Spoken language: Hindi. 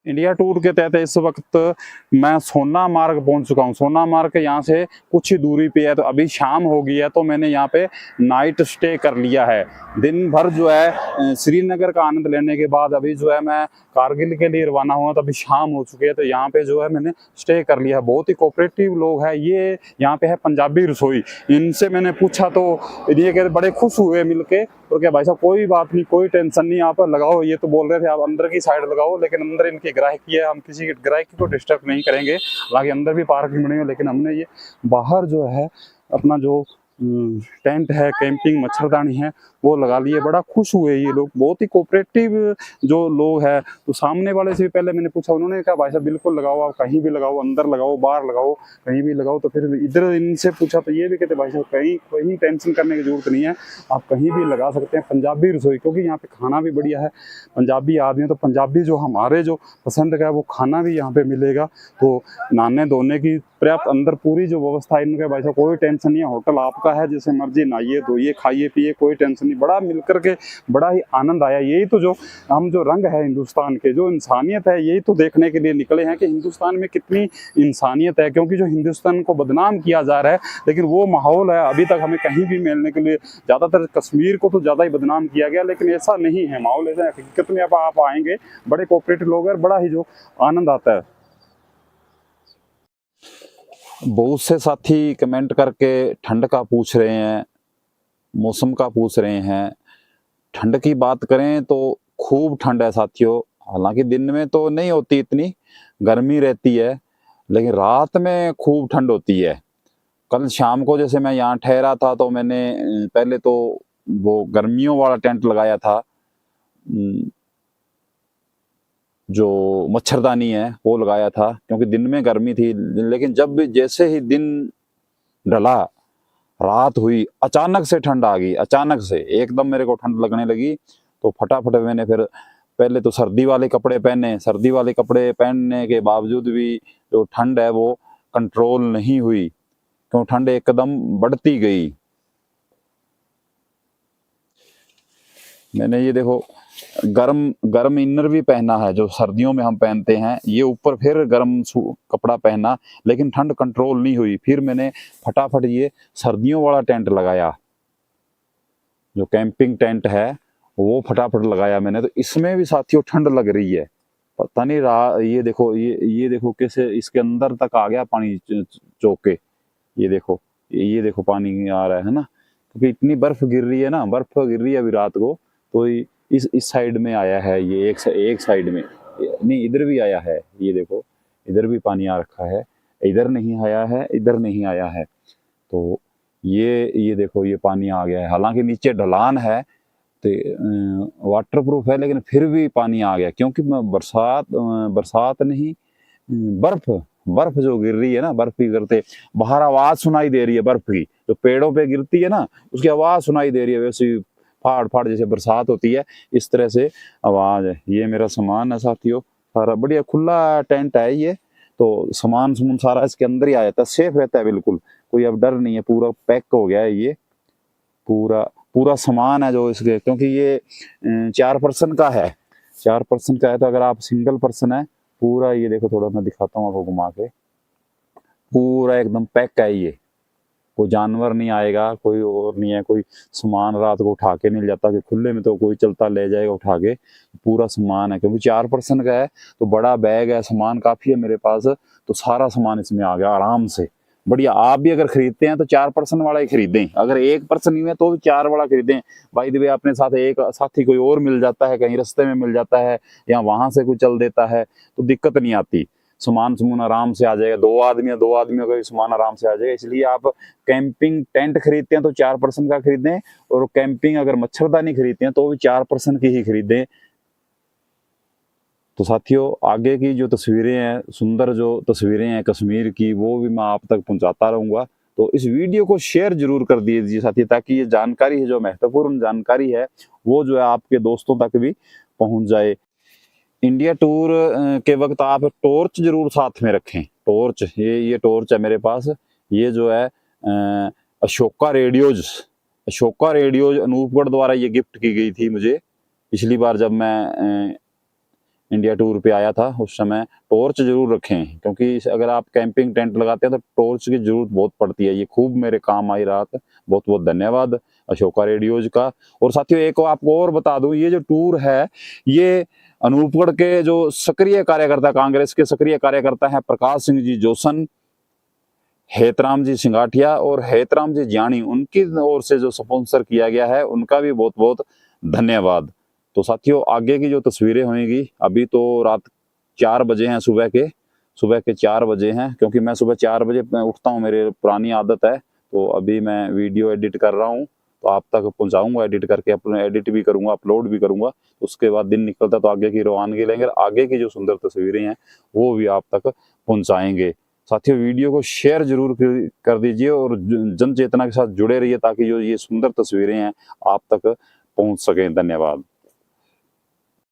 इंडिया टूर के तहत इस वक्त मैं सोनामार्ग पहुंच चुका हूं। सोनामार्ग यहाँ से कुछ ही दूरी पे है, तो अभी शाम हो गई है, तो मैंने यहाँ पे नाइट स्टे कर लिया है। दिन भर जो है श्रीनगर का आनंद लेने के बाद अभी जो है मैं कारगिल के लिए रवाना हुआ, तो अभी शाम हो चुकी है, तो यहाँ पे जो है मैंने स्टे कर लिया है। बहुत ही कोऑपरेटिव लोग हैं। ये यहाँ पे है पंजाबी रसोई। इनसे मैंने पूछा तो ये कहते बड़े खुश हुए मिलके, और क्या भाई साहब कोई बात नहीं, कोई टेंशन नहीं, आप लगाओ। ये तो बोल रहे थे आप अंदर की साइड लगाओ, लेकिन अंदर इनकी ग्राहकी है, हम किसी ग्राहकी को डिस्टर्ब नहीं करेंगे। हालांकि अंदर भी पार्किंग बनी है, लेकिन हमने ये बाहर जो है अपना जो टेंट है, कैंपिंग मच्छरदानी है, वो लगा लिए। बड़ा खुश हुए ये लोग, बहुत ही कोऑपरेटिव जो लोग हैं। तो सामने वाले से भी पहले मैंने पूछा, उन्होंने कहा भाई साहब बिल्कुल लगाओ, आप कहीं भी लगाओ, अंदर लगाओ, बाहर लगाओ, कहीं भी लगाओ। तो फिर इधर इनसे पूछा तो ये भी कहते भाई साहब कहीं कहीं टेंशन करने की जरूरत नहीं है, आप कहीं भी लगा सकते हैं। पंजाबी रसोई, क्योंकि यहाँ पे खाना भी बढ़िया है, पंजाबी आदमी है, तो पंजाबी जो हमारे जो पसंद का है वो खाना भी यहाँ पे मिलेगा। तो नहाने धोने की पर्याप्त अंदर पूरी जो व्यवस्था है इनके भाई साहब, कोई टेंशन नहीं है। होटल आपका है, जैसे मर्जी नहाइए धोइए खाइए पिए, कोई टेंशन नहीं। बड़ा मिलकर के बड़ा ही आनंद आया। यही तो जो हम जो रंग है हिंदुस्तान के, जो इंसानियत है, यही तो देखने के लिए निकले हैं कि हिंदुस्तान में कितनी इंसानियत है। क्योंकि जो हिंदुस्तान को बदनाम किया जा रहा है, लेकिन वो माहौल है अभी तक हमें कहीं भी मिलने के लिए। ज़्यादातर कश्मीर को तो ज़्यादा ही बदनाम किया गया, लेकिन ऐसा नहीं है माहौल, ऐसा हकीकत में। अब आप आएंगे, बड़े कोऑपरेटिव लोग हैं, बड़ा ही जो आनंद आता है। बहुत से साथी कमेंट करके ठंड का पूछ रहे हैं, मौसम का पूछ रहे हैं। ठंड की बात करें तो खूब ठंड है साथियों। हालांकि दिन में तो नहीं होती, इतनी गर्मी रहती है, लेकिन रात में खूब ठंड होती है। कल शाम को जैसे मैं यहाँ ठहरा था, तो मैंने पहले तो वो गर्मियों वाला टेंट लगाया था, जो मच्छरदानी है वो लगाया था, क्योंकि दिन में गर्मी थी। लेकिन जब जैसे ही दिन ढला, रात हुई, अचानक से ठंड आ गई, अचानक से एकदम मेरे को ठंड लगने लगी। तो फटाफट मैंने फिर पहले तो सर्दी वाले कपड़े पहने। सर्दी वाले कपड़े पहनने के बावजूद भी जो ठंड है वो कंट्रोल नहीं हुई, क्यों ठंड एकदम बढ़ती गई। मैंने ये देखो गर्म इनर भी पहना है, जो सर्दियों में हम पहनते हैं, ये ऊपर फिर गर्म कपड़ा पहना, लेकिन ठंड कंट्रोल नहीं हुई। फिर मैंने फटाफट ये सर्दियों वाला टेंट लगाया, जो कैंपिंग टेंट है वो फटाफट लगाया मैंने। तो इसमें भी साथियों ठंड लग रही है, पता नहीं रहा। ये देखो, ये देखो कैसे इसके अंदर तक आ गया पानी चौक के। ये देखो पानी आ रहा है ना, क्योंकि इतनी बर्फ गिर रही है ना, बर्फ गिर रही है अभी रात को। तो इस साइड में आया है, ये एक साइड में नहीं, इधर भी आया है। ये देखो इधर भी पानी आ रखा है, इधर नहीं आया है, इधर नहीं आया है। तो ये देखो ये पानी आ गया है। हालांकि नीचे ढलान है, तो वाटर प्रूफ है, लेकिन फिर भी पानी आ गया, क्योंकि बरसात नहीं, बर्फ जो गिर रही है ना, बर्फ की गिरते बाहर आवाज सुनाई दे रही है। बर्फ की जो पेड़ों पे गिरती है ना, उसकी आवाज सुनाई दे रही है। वैसे फाड़ फाड़ जैसे बरसात होती है, इस तरह से आवाज है। ये मेरा सामान है साथियों, सारा बढ़िया खुला टेंट है ये। तो सामान सारा इसके अंदर ही आ जाता है, सेफ रहता है बिल्कुल, कोई अब डर नहीं है। पूरा पैक हो गया है ये, पूरा सामान है जो इसके, क्योंकि ये 4 पर्सन का है। 4 पर्सन का है, तो अगर आप सिंगल पर्सन है, पूरा ये देखो, थोड़ा मैं दिखाता हूँ आपको घुमा के, पूरा एकदम पैक है ये। कोई जानवर नहीं आएगा, कोई और नहीं है, कोई सामान रात को उठा के नहीं जाता, कि खुले में तो कोई चलता ले जाएगा उठा के। पूरा सामान है, क्योंकि 4 पर्सन का है, तो बड़ा बैग है, सामान काफी है मेरे पास, तो सारा सामान इसमें आ गया आराम से। बढ़िया। आप भी अगर खरीदते हैं तो 4 पर्सन वाला ही खरीदें, अगर 1 पर्सन ही है तो भी 4 वाला खरीदें। भाई वे अपने साथ एक साथी कोई और मिल जाता है, कहीं रास्ते में मिल जाता है, या वहां से कोई चल देता है, तो दिक्कत नहीं आती। सामान आराम से आ जाएगा। 2 आदमियों का भी सामान आराम से आ जाएगा। इसलिए आप कैंपिंग टेंट खरीदते हैं तो 4 पर्सन का खरीदें, और कैंपिंग अगर मच्छरदानी खरीदते हैं तो भी 4 पर्सन की ही खरीदें। तो साथियों आगे की जो तस्वीरें हैं, सुंदर जो तस्वीरें हैं कश्मीर की, वो भी मैं आप तक पहुंचाता रहूंगा। तो इस वीडियो को शेयर जरूर कर दीजिए साथियों, ताकि ये जानकारी है, जो महत्वपूर्ण जानकारी है, वो जो है आपके दोस्तों तक भी पहुंच जाए। इंडिया टूर के वक्त आप टॉर्च जरूर साथ में रखें। टॉर्च, ये टॉर्च है मेरे पास। ये जो है अशोका रेडियोज अनूपगढ़ द्वारा ये गिफ्ट की गई थी मुझे, पिछली बार जब मैं इंडिया टूर पे आया था उस समय टॉर्च जरूर रखें, क्योंकि अगर आप कैंपिंग टेंट लगाते हैं तो टॉर्च की जरूरत बहुत पड़ती है। ये खूब मेरे काम आई रात। बहुत बहुत धन्यवाद अशोका रेडियोज का। और साथियों एक आपको और बता दूं, ये जो टूर है ये अनूपगढ़ के जो सक्रिय कार्यकर्ता, कांग्रेस के सक्रिय कार्यकर्ता हैं प्रकाश सिंह जी जोसन, हेतराम जी सिंगाठिया और हेतराम जी जानी, उनकी ओर से जो स्पॉन्सर किया गया है उनका भी बहुत बहुत धन्यवाद। तो साथियों आगे की जो तस्वीरें होंगी, अभी तो रात 4 बजे हैं, सुबह के 4 बजे हैं, क्योंकि मैं सुबह 4 बजे उठता हूँ, मेरी पुरानी आदत है। तो अभी मैं वीडियो एडिट कर रहा हूँ, तो आप तक पहुंचाऊंगा, एडिट करके अपने एडिट भी करूंगा, अपलोड भी करूंगा। तो उसके बाद दिन निकलता तो आगे की रवानगी लेंगे, आगे की जो सुंदर तस्वीरें हैं वो भी आप तक पहुंचाएंगे। साथियों वीडियो को शेयर जरूर कर दीजिए और जन चेतना के साथ जुड़े रहिए, ताकि जो ये सुंदर तस्वीरें हैं आप तक पहुंच सकें। धन्यवाद।